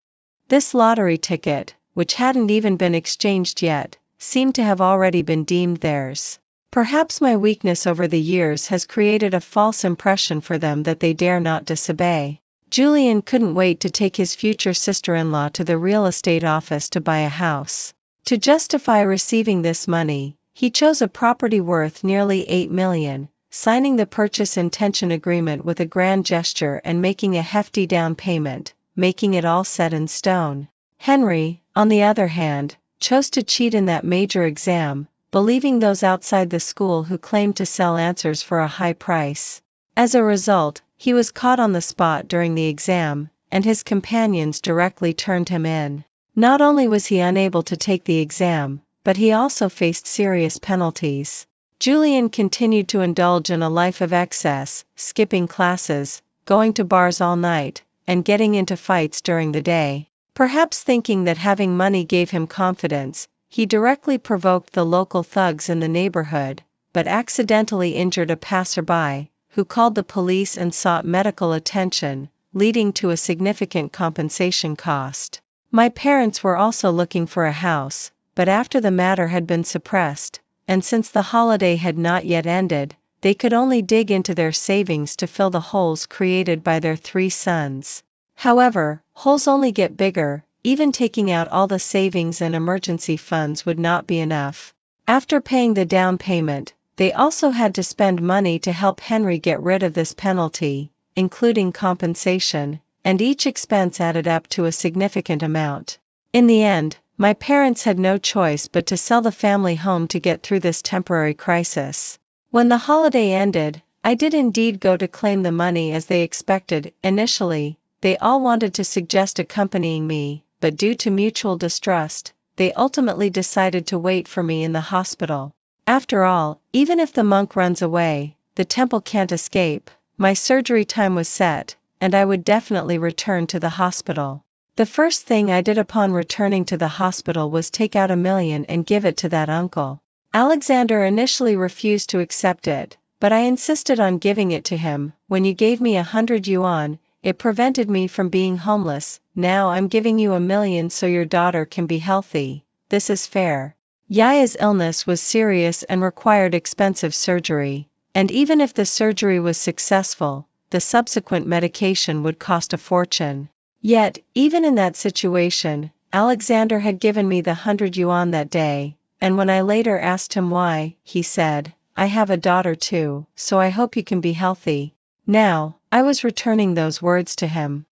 This lottery ticket, which hadn't even been exchanged yet, seemed to have already been deemed theirs. Perhaps my weakness over the years has created a false impression for them that they dare not disobey. Julian couldn't wait to take his future sister-in-law to the real estate office to buy a house. To justify receiving this money, he chose a property worth nearly $8 million, signing the purchase intention agreement with a grand gesture and making a hefty down payment, making it all set in stone. Henry, on the other hand, chose to cheat in that major exam, believing those outside the school who claimed to sell answers for a high price. As a result, he was caught on the spot during the exam, and his companions directly turned him in. Not only was he unable to take the exam, but he also faced serious penalties. Julian continued to indulge in a life of excess, skipping classes, going to bars all night, and getting into fights during the day. Perhaps thinking that having money gave him confidence, he directly provoked the local thugs in the neighborhood, but accidentally injured a passerby, who called the police and sought medical attention, leading to a significant compensation cost. My parents were also looking for a house, but after the matter had been suppressed, and since the holiday had not yet ended, they could only dig into their savings to fill the holes created by their 3 sons. However, holes only get bigger, even taking out all the savings and emergency funds would not be enough. After paying the down payment, they also had to spend money to help Henry get rid of this penalty, including compensation, and each expense added up to a significant amount. In the end, my parents had no choice but to sell the family home to get through this temporary crisis. When the holiday ended, I did indeed go to claim the money as they expected. Initially, they all wanted to suggest accompanying me, but due to mutual distrust, they ultimately decided to wait for me in the hospital. After all, even if the monk runs away, the temple can't escape. My surgery time was set, and I would definitely return to the hospital. The first thing I did upon returning to the hospital was take out $1 million and give it to that uncle. Alexander initially refused to accept it, but I insisted on giving it to him. When you gave me 100 yuan, it prevented me from being homeless. Now I'm giving you $1 million so your daughter can be healthy. This is fair. Yaya's illness was serious and required expensive surgery, and even if the surgery was successful, the subsequent medication would cost a fortune. Yet, even in that situation, Alexander had given me the 100 yuan that day, and when I later asked him why, he said, "I have a daughter too, so I hope you can be healthy." Now, I was returning those words to him.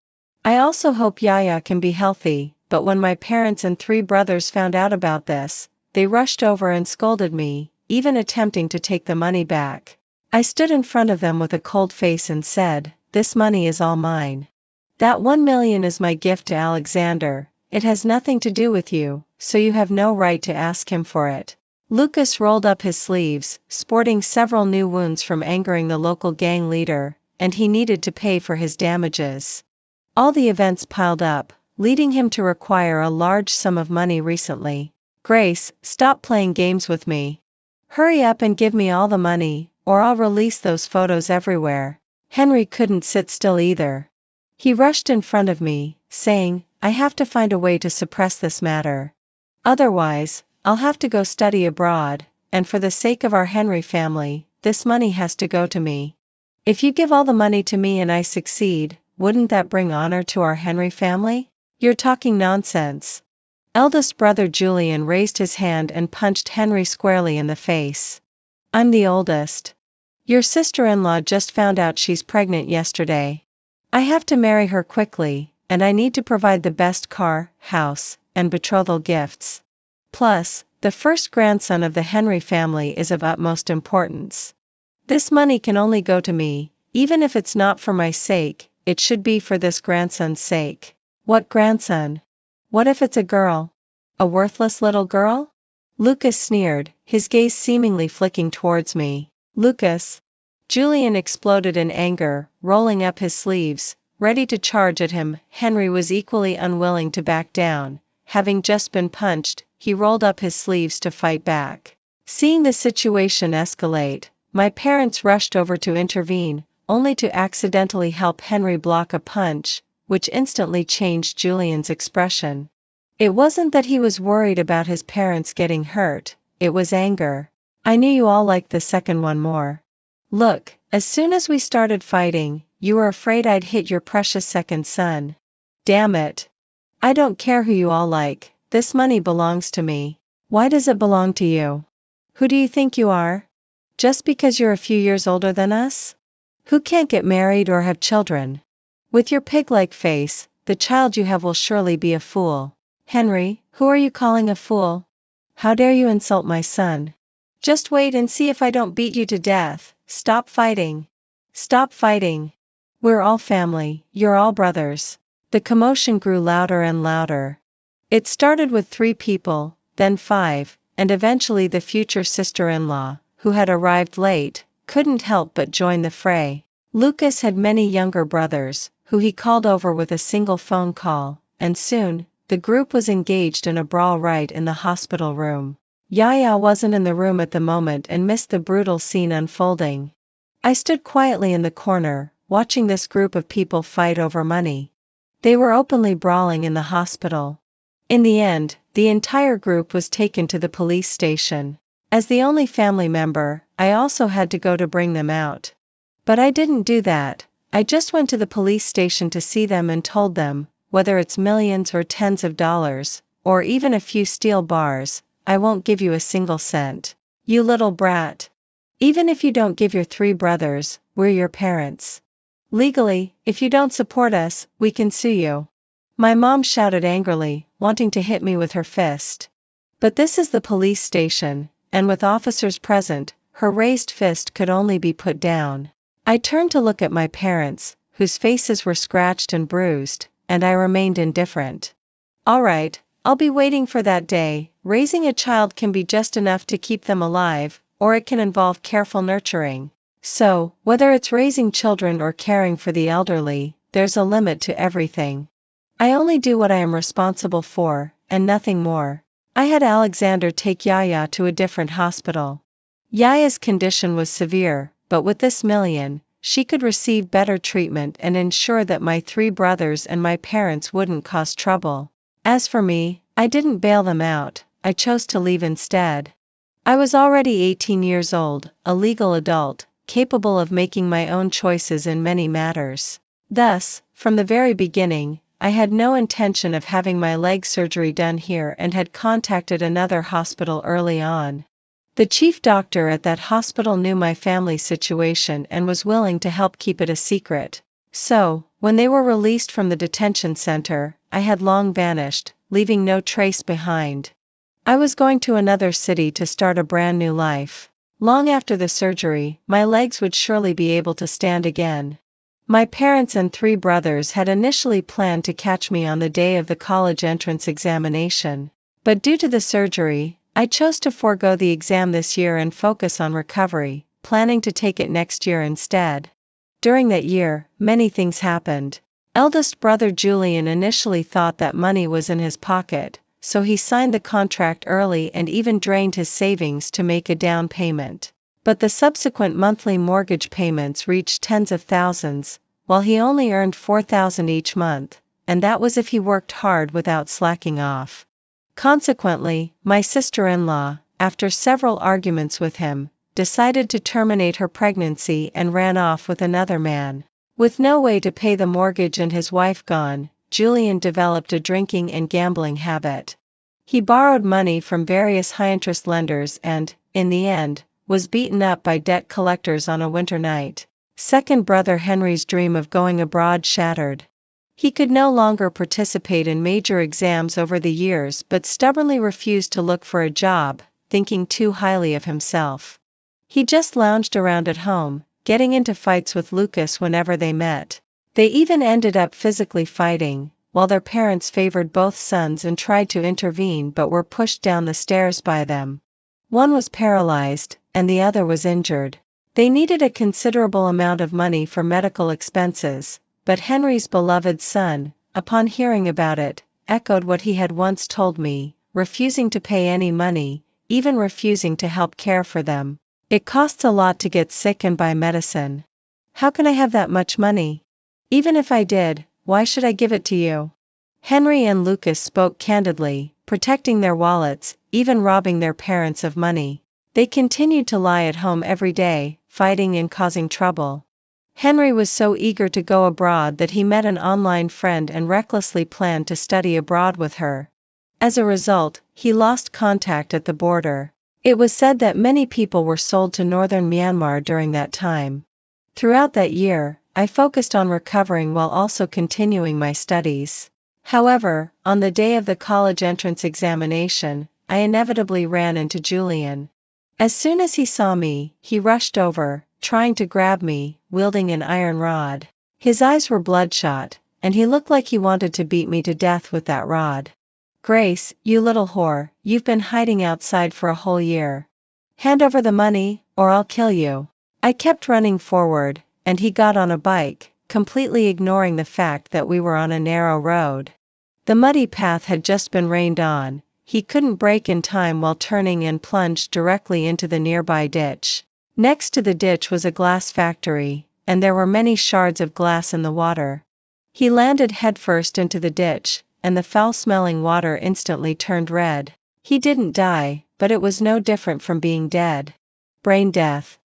I also hope Yaya can be healthy, but when my parents and 3 brothers found out about this, they rushed over and scolded me, even attempting to take the money back. I stood in front of them with a cold face and said, "This money is all mine. That 1 million is my gift to Alexander. It has nothing to do with you, so you have no right to ask him for it." Lucas rolled up his sleeves, sporting several new wounds from angering the local gang leader, and he needed to pay for his damages. All the events piled up, leading him to require a large sum of money recently. "Grace, stop playing games with me. Hurry up and give me all the money, or I'll release those photos everywhere." Henry couldn't sit still either. He rushed in front of me, saying, "I have to find a way to suppress this matter. Otherwise, I'll have to go study abroad, and for the sake of our Henry family, this money has to go to me. If you give all the money to me and I succeed, wouldn't that bring honor to our Henry family?" "You're talking nonsense." Eldest brother Julian raised his hand and punched Henry squarely in the face. "I'm the oldest. Your sister-in-law just found out she's pregnant yesterday. I have to marry her quickly, and I need to provide the best car, house, and betrothal gifts. Plus, the first grandson of the Henry family is of utmost importance. This money can only go to me, even if it's not for my sake, it should be for this grandson's sake." "What grandson? What if it's a girl? A worthless little girl?" Lucas sneered, his gaze seemingly flicking towards me. "Lucas!" Julian exploded in anger, rolling up his sleeves, ready to charge at him. Henry was equally unwilling to back down. Having just been punched, he rolled up his sleeves to fight back. Seeing the situation escalate, my parents rushed over to intervene, only to accidentally help Henry block a punch, which instantly changed Julian's expression. It wasn't that he was worried about his parents getting hurt, it was anger. "I knew you all liked the second one more. Look, as soon as we started fighting, you were afraid I'd hit your precious second son. Damn it. I don't care who you all like, this money belongs to me." "Why does it belong to you? Who do you think you are? Just because you're a few years older than us? Who can't get married or have children? With your pig-like face, the child you have will surely be a fool." "Henry, who are you calling a fool? How dare you insult my son? Just wait and see if I don't beat you to death. Stop fighting. Stop fighting. We're all family, you're all brothers." The commotion grew louder and louder. It started with 3 people, then 5, and eventually the future sister-in-law, who had arrived late, couldn't help but join the fray. Lucas had many younger brothers, who he called over with a single phone call, and soon, the group was engaged in a brawl right in the hospital room. Yaya wasn't in the room at the moment and missed the brutal scene unfolding. I stood quietly in the corner, watching this group of people fight over money. They were openly brawling in the hospital. In the end, the entire group was taken to the police station. As the only family member, I also had to go to bring them out. But I didn't do that, I just went to the police station to see them and told them, whether it's millions or tens of dollars, or even a few steel bars, I won't give you a single cent. You little brat. Even if you don't give your 3 brothers, we're your parents. Legally, if you don't support us, we can sue you. My mom shouted angrily, wanting to hit me with her fist. But this is the police station, and with officers present, her raised fist could only be put down. I turned to look at my parents, whose faces were scratched and bruised, and I remained indifferent. All right, I'll be waiting for that day. Raising a child can be just enough to keep them alive, or it can involve careful nurturing. So, whether it's raising children or caring for the elderly, there's a limit to everything. I only do what I am responsible for, and nothing more. I had Alexander take Yaya to a different hospital. Yaya's condition was severe, but with this million, she could receive better treatment and ensure that my 3 brothers and my parents wouldn't cause trouble. As for me, I didn't bail them out, I chose to leave instead. I was already 18 years old, a legal adult, capable of making my own choices in many matters. Thus, from the very beginning, I had no intention of having my leg surgery done here and had contacted another hospital early on. The chief doctor at that hospital knew my family situation and was willing to help keep it a secret. So, when they were released from the detention center, I had long vanished, leaving no trace behind. I was going to another city to start a brand new life. Long after the surgery, my legs would surely be able to stand again. My parents and 3 brothers had initially planned to catch me on the day of the college entrance examination. But due to the surgery, I chose to forego the exam this year and focus on recovery, planning to take it next year instead. During that year, many things happened. Eldest brother Julian initially thought that money was in his pocket, so he signed the contract early and even drained his savings to make a down payment. But the subsequent monthly mortgage payments reached tens of thousands, while he only earned $4,000 each month, and that was if he worked hard without slacking off. Consequently, my sister-in-law, after several arguments with him, decided to terminate her pregnancy and ran off with another man. With no way to pay the mortgage and his wife gone, Julian developed a drinking and gambling habit. He borrowed money from various high-interest lenders and, in the end, was beaten up by debt collectors on a winter night. Second brother Henry's dream of going abroad shattered. He could no longer participate in major exams over the years but stubbornly refused to look for a job, thinking too highly of himself. He just lounged around at home, getting into fights with Lucas whenever they met. They even ended up physically fighting, while their parents favored both sons and tried to intervene but were pushed down the stairs by them. One was paralyzed, and the other was injured. They needed a considerable amount of money for medical expenses, but Henry's beloved son, upon hearing about it, echoed what he had once told me, refusing to pay any money, even refusing to help care for them. It costs a lot to get sick and buy medicine. How can I have that much money? Even if I did, why should I give it to you? Henry and Lucas spoke candidly, protecting their wallets, even robbing their parents of money. They continued to lie at home every day, fighting and causing trouble. Henry was so eager to go abroad that he met an online friend and recklessly planned to study abroad with her. As a result, he lost contact at the border. It was said that many people were sold to northern Myanmar during that time. Throughout that year, I focused on recovering while also continuing my studies. However, on the day of the college entrance examination, I inevitably ran into Julian. As soon as he saw me, he rushed over, trying to grab me, wielding an iron rod. His eyes were bloodshot, and he looked like he wanted to beat me to death with that rod. "Grace, you little whore, you've been hiding outside for a whole year. Hand over the money, or I'll kill you." I kept running forward, and he got on a bike, completely ignoring the fact that we were on a narrow road. The muddy path had just been rained on. He couldn't brake in time while turning and plunged directly into the nearby ditch. Next to the ditch was a glass factory, and there were many shards of glass in the water. He landed headfirst into the ditch, and the foul-smelling water instantly turned red. He didn't die, but it was no different from being dead. Brain death.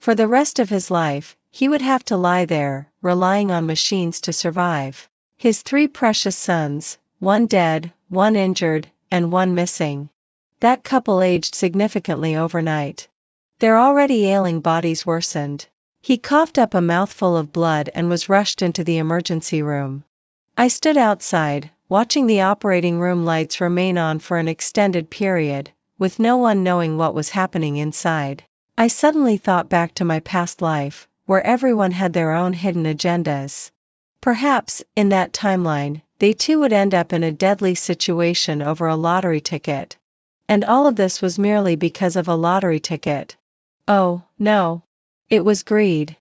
For the rest of his life, he would have to lie there, relying on machines to survive. His 3 precious sons, one dead, one injured, and one missing. That couple aged significantly overnight. Their already ailing bodies worsened. He coughed up a mouthful of blood and was rushed into the emergency room. I stood outside, watching the operating room lights remain on for an extended period, with no one knowing what was happening inside. I suddenly thought back to my past life, where everyone had their own hidden agendas. Perhaps, in that timeline, they too would end up in a deadly situation over a lottery ticket. And all of this was merely because of a lottery ticket. Oh, no. It was greed.